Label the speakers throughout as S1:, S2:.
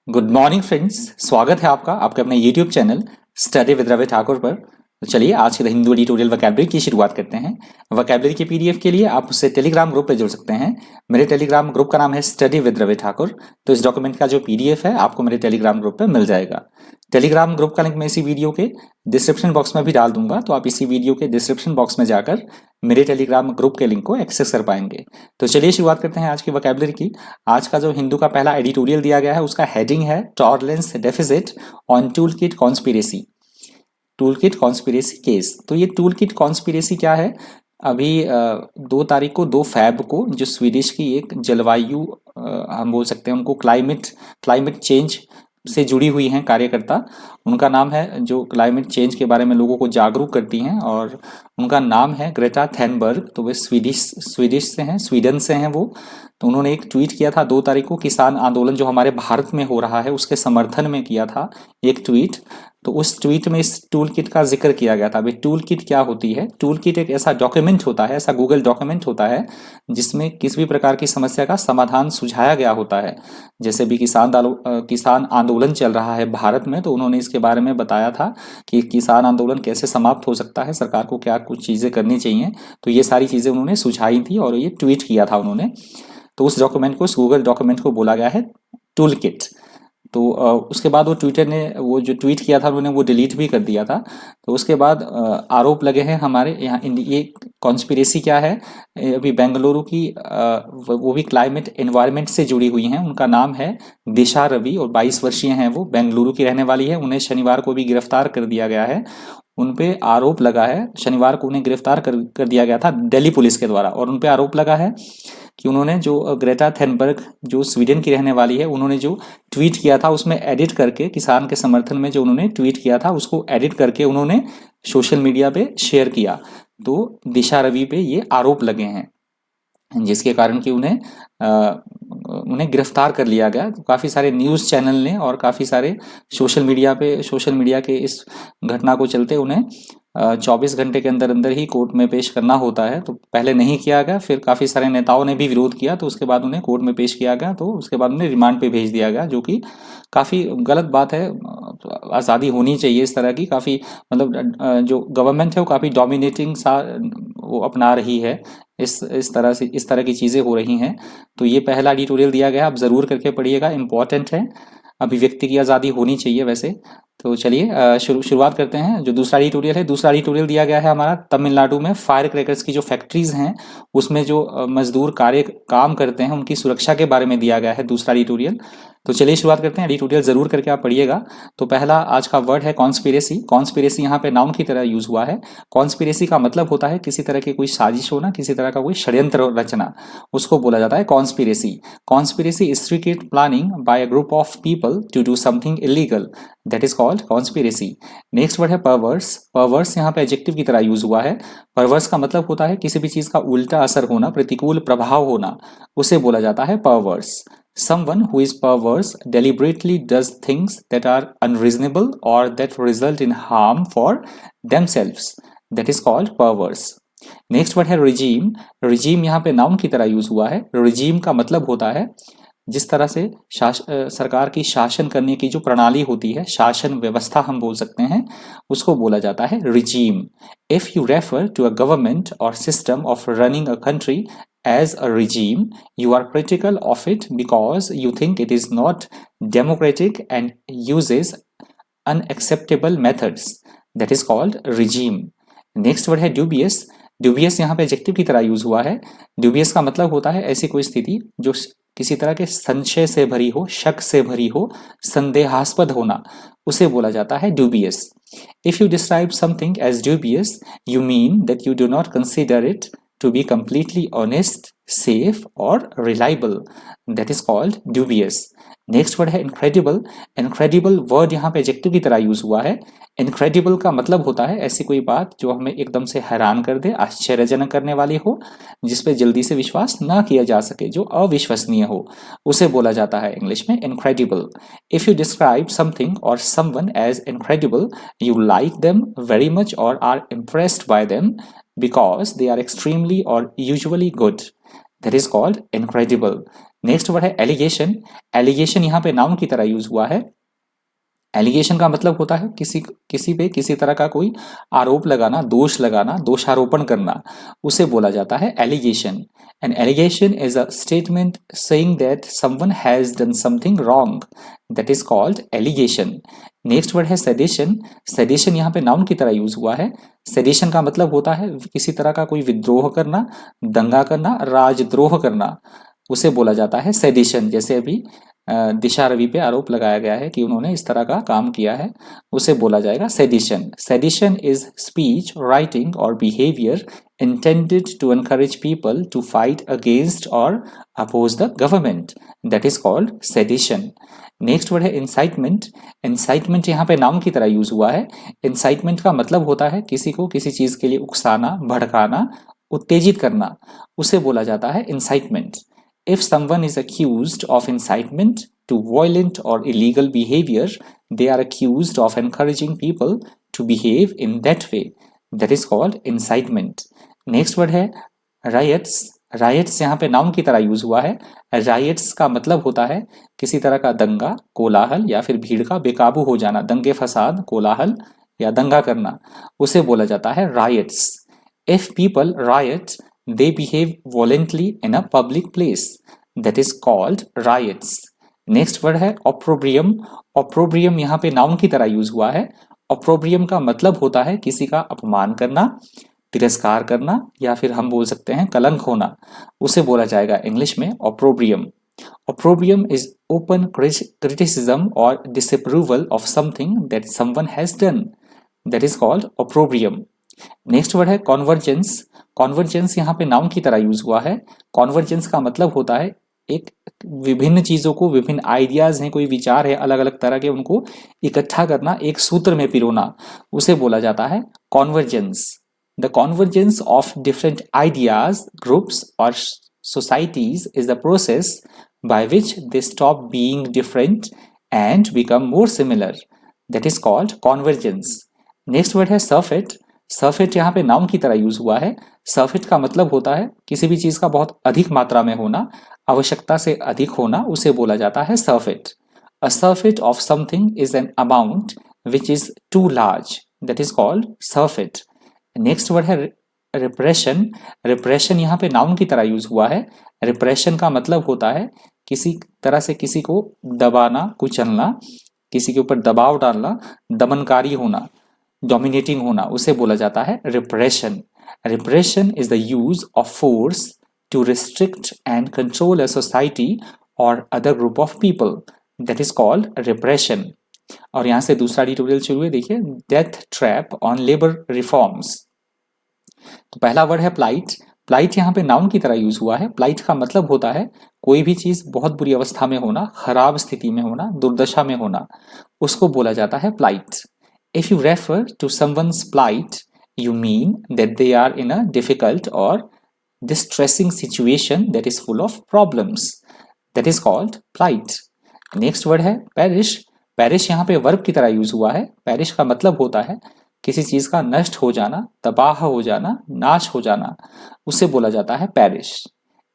S1: Good morning friends. स्वागत है आपका आपके अपने YouTube channel study with Ravi Thakur पर। तो चलिए आज के हिंदू एडिटोरियल वोकैबुलरी की शुरुआत करते हैं। वोकैबुलरी के पीडीएफ के लिए आप उससे टेलीग्राम ग्रुप पे जुड़ सकते हैं। मेरे टेलीग्राम ग्रुप का नाम है स्टडी विद रवि ठाकुर। तो इस डॉक्यूमेंट का जो पीडीएफ है आपको मेरे टेलीग्राम ग्रुप पे मिल जाएगा। टेलीग्राम ग्रुप का लिंक मैं इसी वीडियो के डिस्क्रिप्शन बॉक्स में भी डाल दूंगा, तो आप इसी वीडियो के डिस्क्रिप्शन बॉक्स में जाकर मेरे टेलीग्राम ग्रुप के लिंक को एक्सेस कर पाएंगे। तो चलिए शुरुआत करते हैं आज की वोकैबुलरी की। आज का जो हिंदू का पहला एडिटोरियल दिया गया है उसका हेडिंग है tolerance deficit on tool kit conspiracy. Tool kit conspiracy case. तो ये टूल किट कॉन्स्पिरेसी क्या है? अभी 2 तारीख को 2 फैब को जो स्वीडिश की एक जलवायु हम बोल सकते हैं उनको क्लाइमेट चेंज से जुड़ी हुई हैं कार्यकर्ता। उनका नाम है, जो क्लाइमेट चेंज के बारे में लोगों को जागरूक करती हैं, और उनका नाम है ग्रेटा थैनबर्ग। तो वे स्वीडिश से हैं, स्वीडन से हैं वो। तो उन्होंने एक ट्वीट किया था 2 तारीख को, किसान आंदोलन जो हमारे भारत में हो रहा है उसके समर्थन में किया था एक ट्वीट। तो उस ट्वीट में इस टूल किट का जिक्र किया गया था। अभी टूल किट क्या होती है? टूल किट एक ऐसा डॉक्यूमेंट होता है, ऐसा गूगल डॉक्यूमेंट होता है जिसमें किसी भी प्रकार की समस्या का समाधान सुझाया गया होता है। जैसे भी किसान आंदोलन चल रहा है भारत में, तो उन्होंने इसके बारे में बताया था कि किसान आंदोलन कैसे समाप्त हो सकता है, सरकार को क्या कुछ चीज़ें करनी चाहिए। तो ये सारी चीज़ें उन्होंने सुझाई थी और ये ट्वीट किया था उन्होंने। तो उस डॉक्यूमेंट को, उस गूगल डॉक्यूमेंट को बोला गया है टूल किट। तो उसके बाद वो ट्विटर ने वो जो ट्वीट किया था उन्होंने वो डिलीट भी कर दिया था। तो उसके बाद आरोप लगे हैं हमारे यहाँ। ये कॉन्स्पिरेसी क्या है? अभी बेंगलुरु की वो भी क्लाइमेट एनवायरनमेंट से जुड़ी हुई हैं। उनका नाम है दिशा रवि और 22 वर्षीय हैं वो, बेंगलुरु की रहने वाली है। उन्हें शनिवार को भी गिरफ्तार कर दिया गया है। उन पे आरोप लगा है, शनिवार को उन्हें गिरफ्तार कर दिया गया था दिल्ली पुलिस के द्वारा, और उन पे आरोप लगा है कि उन्होंने जो ग्रेटा थैनबर्ग जो स्वीडन की रहने वाली है, उन्होंने जो ट्वीट किया था उसमें एडिट करके, किसान के समर्थन में जो उन्होंने ट्वीट किया था उसको एडिट करके उन्होंने सोशल मीडिया पे शेयर किया। तो दिशा रवि पे ये आरोप लगे हैं, जिसके कारण कि उन्हें गिरफ्तार कर लिया गया। तो काफ़ी सारे न्यूज़ चैनल ने और काफ़ी सारे सोशल मीडिया के इस घटना को चलते उन्हें 24 घंटे के अंदर अंदर ही कोर्ट में पेश करना होता है। तो पहले नहीं किया गया, फिर काफ़ी सारे नेताओं ने भी विरोध किया, तो उसके बाद उन्हें कोर्ट में पेश किया गया। तो उसके बाद उन्हें रिमांड पे भेज दिया गया, जो कि काफ़ी गलत बात है। आज़ादी होनी चाहिए इस तरह की। काफ़ी मतलब जो गवर्नमेंट है वो काफ़ी डोमिनेटिंग सा वो अपना रही है। इस तरह की चीज़ें हो रही हैं। तो ये पहला एडिटोरियल दिया गया, आप ज़रूर करके पढ़िएगा, इम्पॉर्टेंट है। अभिव्यक्ति की आज़ादी होनी चाहिए वैसे। तो चलिए शुरुआत करते हैं। जो दूसरा एडिटोरियल है, दूसरा एडिटोरियल दिया गया है हमारा तमिलनाडु में फायर क्रैकर्स की जो फैक्ट्रीज हैं उसमें जो मजदूर काम करते हैं उनकी सुरक्षा के बारे में दिया गया है दूसरा एडिटोरियल। तो चलिए शुरुआत करते हैं। एडिटोरियल जरूर करके आप पढ़िएगा। तो पहला आज का वर्ड है कॉन्स्पिरेसी। कॉन्स्पिरेसी यहाँ पे नाउन की तरह यूज हुआ है। कॉन्स्पिरेसी का मतलब होता है किसी तरह की कोई साजिश होना, किसी तरह का कोई षड्यंत्र रचना, उसको बोला जाता है conspiracy. Conspiracy is secret planning by a group of people to do something illegal, that is called conspiracy. Next word है परवर्स। परवर्स यहाँ पे एडजेक्टिव की तरह यूज हुआ है। परवर्स का मतलब होता है किसी भी चीज का उल्टा असर होना, प्रतिकूल प्रभाव होना, उसे बोला जाता है परवर्स। Someone who is perverse deliberately does things that are unreasonable or that result in harm for themselves. That is called perverse. Next word है regime. regime यहाँ पे नाउन की तरह यूज हुआ है। regime का मतलब होता है जिस तरह से सरकार की शासन करने की जो प्रणाली होती है, शासन व्यवस्था हम बोल सकते हैं, उसको बोला जाता है regime. If you refer to a government or system of running a country as a regime, you are critical of it because you think it is not democratic and uses unacceptable methods. That is called regime. Next word है dubious. dubious यहाँ पे adjective की तरह use हुआ है। dubious का मतलब होता है ऐसी कोई स्थिति जो किसी तरह के संशय से भरी हो, शक से भरी हो, संदेहास्पद होना, उसे बोला जाता है dubious. If you describe something as dubious, you mean that you do not consider it to be completely honest, safe or reliable. That is called dubious. Next word है इनक्रेडिबल. इनक्रेडिबल वर्ड यहाँ पे adjective की तरह use हुआ है। Incredible का मतलब होता है ऐसी कोई बात जो हमें एकदम से हैरान कर दे, आश्चर्यजनक करने वाली हो, जिसपे जल्दी से विश्वास ना किया जा सके, जो अविश्वसनीय हो, उसे बोला जाता है इंग्लिश में incredible. If you describe something or someone as incredible, you like them very much और are impressed by them because they are extremely or usually good. That is called incredible. Next word है allegation. Allegation यहाँ पे noun की तरह use हुआ है। Allegation का मतलब होता है किसी पे किसी तरह का कोई आरोप लगाना, दोष लगाना, दोषारोपण करना, उसे बोला जाता है allegation. An allegation is a statement saying that someone has done something wrong, that is called allegation. Next word है सेडिशन। सेडिशन यहाँ पे नाउन की तरह यूज हुआ है। सेडिशन का मतलब होता है किसी तरह का कोई विद्रोह करना, दंगा करना, राजद्रोह करना, उसे बोला जाता है सेडिशन। जैसे अभी दिशा रवि पे आरोप लगाया गया है कि उन्होंने इस तरह का काम किया है, उसे बोला जाएगा sedition. Sedition is speech, writing और behaviour intended to encourage people to fight against or oppose the government, that is called sedition. Next word है इंसाइटमेंट। इंसाइटमेंट यहाँ पे नाउन की तरह यूज हुआ है। इंसाइटमेंट का मतलब होता है किसी को किसी चीज के लिए उकसाना, भड़काना, उत्तेजित करना, उसे बोला जाता है incitement. If someone is accused of incitement to violent or illegal behavior, they are accused of encouraging people to behave in that way. That is called incitement. Next word है riots. Riots यहाँ पे noun की तरह use हुआ है। Riots का मतलब होता है किसी तरह का दंगा, कोलाहल या फिर भीड़ का बेकाबू हो जाना, दंगे फसाद, कोलाहल या दंगा करना, उसे बोला जाता है riots. If people riot, they behave violently in a public place, that is called riots. Next word है opprobrium. opprobrium यहाँ पे नाउन की तरह यूज हुआ है। opprobrium का मतलब होता है किसी का अपमान करना, तिरस्कार करना या फिर हम बोल सकते हैं कलंक होना, उसे बोला जाएगा इंग्लिश में opprobrium. Opprobrium is open criticism or disapproval of something that someone has done, that is called opprobrium. Next word है कॉन्वर्जेंस। कॉन्वर्जेंस यहाँ पे नाउन की तरह यूज हुआ है। कॉन्वर्जेंस का मतलब होता है एक विभिन्न चीजों को, विभिन्न आइडियाज हैं, कोई विचार है अलग अलग तरह के, उनको इकट्ठा करना, एक सूत्र में पिरोना, उसे बोला जाता है convergence. The convergence of different ideas, groups और societies is the process by which they stop being different and become more similar, that is called convergence. Next word है सरफेट। सरफेट यहाँ पे नाउन की तरह यूज हुआ है। सरफेट का मतलब होता है किसी भी चीज का बहुत अधिक मात्रा में होना, आवश्यकता से अधिक होना, उसे बोला जाता है surfeit. A surfeit of something is an amount which is too large, that is called surfeit. Next word है रिप्रेशन। रिप्रेशन यहाँ पे नाउन की तरह यूज हुआ है। रिप्रेशन का मतलब होता है किसी तरह से किसी को दबाना, कुचलना, किसी के ऊपर दबाव डालना, दमनकारी होना, डोमिनेटिंग होना, उसे बोला जाता है repression. Repression is the use of force to restrict and control a society or other group of people, that is called repression. और यहां से दूसरा ट्यूटोरियल शुरू है, देखिए, death trap on labour reforms. तो पहला वर्ड है प्लाइट। प्लाइट यहाँ पे नाउन की तरह यूज हुआ है। प्लाइट का मतलब होता है कोई भी चीज बहुत बुरी अवस्था में होना, खराब स्थिति में होना, दुर्दशा में होना, उसको बोला जाता है plight. If you refer to someone's plight, you mean that they are in a difficult or distressing situation that is full of problems. That is called plight. Next word है perish. Perish यहाँ पे verb की तरह use हुआ है। Perish का मतलब होता है किसी चीज का नष्ट हो जाना, तबाह हो जाना, नाश हो जाना, उसे बोला जाता है perish.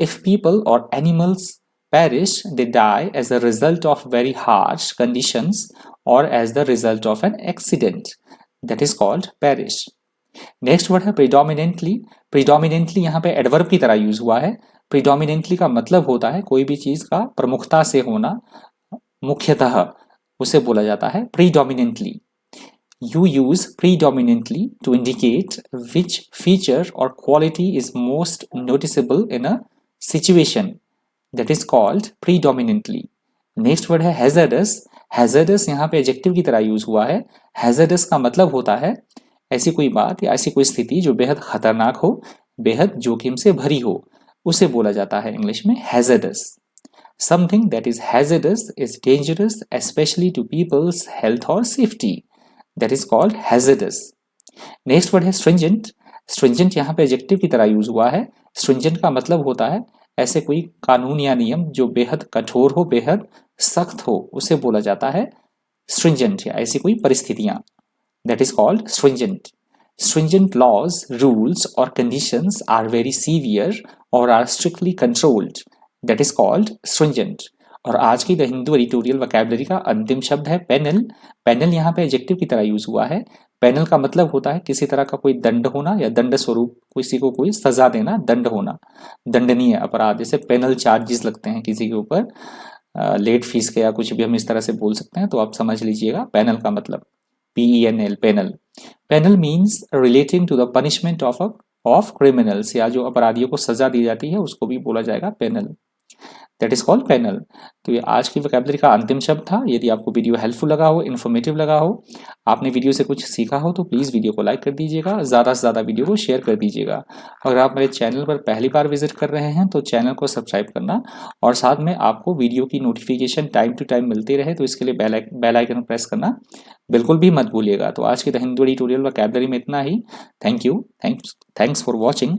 S1: If people or animals perish, they die as a result of very harsh conditions or as the result of an accident, that is called perish. Next word है predominantly. predominantly यहाँ पे एडवर्ब की तरह use हुआ है। predominantly का मतलब होता है कोई भी चीज का प्रमुखता से होना, मुख्यतः, उसे बोला जाता है predominantly. You use predominantly to indicate which feature or quality is most noticeable in a situation, that is called predominantly. Next word है hazardous. hazardous यहाँ पे एडजेक्टिव की तरह यूज हुआ है। hazardous का मतलब होता है ऐसी कोई बात या ऐसी कोई स्थिति जो बेहद खतरनाक हो, बेहद जोखिम से भरी हो, उसे बोला जाता है इंग्लिश में hazardous. Something that is hazardous is dangerous, especially to people's health or safety. That is called hazardous. Next word है stringent. stringent यहाँ पे एडजेक्टिव की तरह यूज हुआ है। stringent का मतलब होता है ऐसे कोई कानून या नियम जो बेहद कठोर हो, बेहद सख्त हो, उसे बोला जाता है stringent, या ऐसी कोई परिस्थितियां, that is called stringent. Stringent laws, rules or conditions are very severe or are strictly controlled, that is called stringent. और आज की द हिंदू एडिटोरियल वोकैबुलरी का अंतिम शब्द है पेनल। पेनल यहाँ पे एडजेक्टिव की तरह यूज हुआ है। पेनल का मतलब होता है किसी तरह का कोई दंड होना या दंड स्वरूप किसी को कोई सजा देना, दंड होना, दंडनीय अपराध। जैसे पेनल चार्जेस लगते हैं किसी के ऊपर, लेट फीस के या कुछ भी हम इस तरह से बोल सकते हैं, तो आप समझ लीजिएगा पेनल का मतलब, PENL, penal. Penal means relating to the punishment of criminals, या जो अपराधियों को सजा दी जाती है उसको भी बोला जाएगा penal, that is called penal. तो ये आज की वोकैबुलरी का अंतिम शब्द था। यदि आपको वीडियो हेल्पफुल लगा हो, इन्फॉर्मेटिव लगा हो, आपने वीडियो से कुछ सीखा हो, तो प्लीज़ वीडियो को लाइक कर दीजिएगा, ज़्यादा से ज़्यादा वीडियो को शेयर कर दीजिएगा। अगर आप मेरे चैनल पर पहली बार विजिट कर रहे हैं तो चैनल को सब्सक्राइब करना, और साथ में आपको वीडियो की नोटिफिकेशन टाइम टू टाइम मिलती रहे तो इसके लिए बेल आइकन प्रेस करना बिल्कुल भी मत भूलिएगा। तो आज की द हिंदू एडिटोरियल वोकैबुलरी में इतना ही। Thank you, thanks for watching.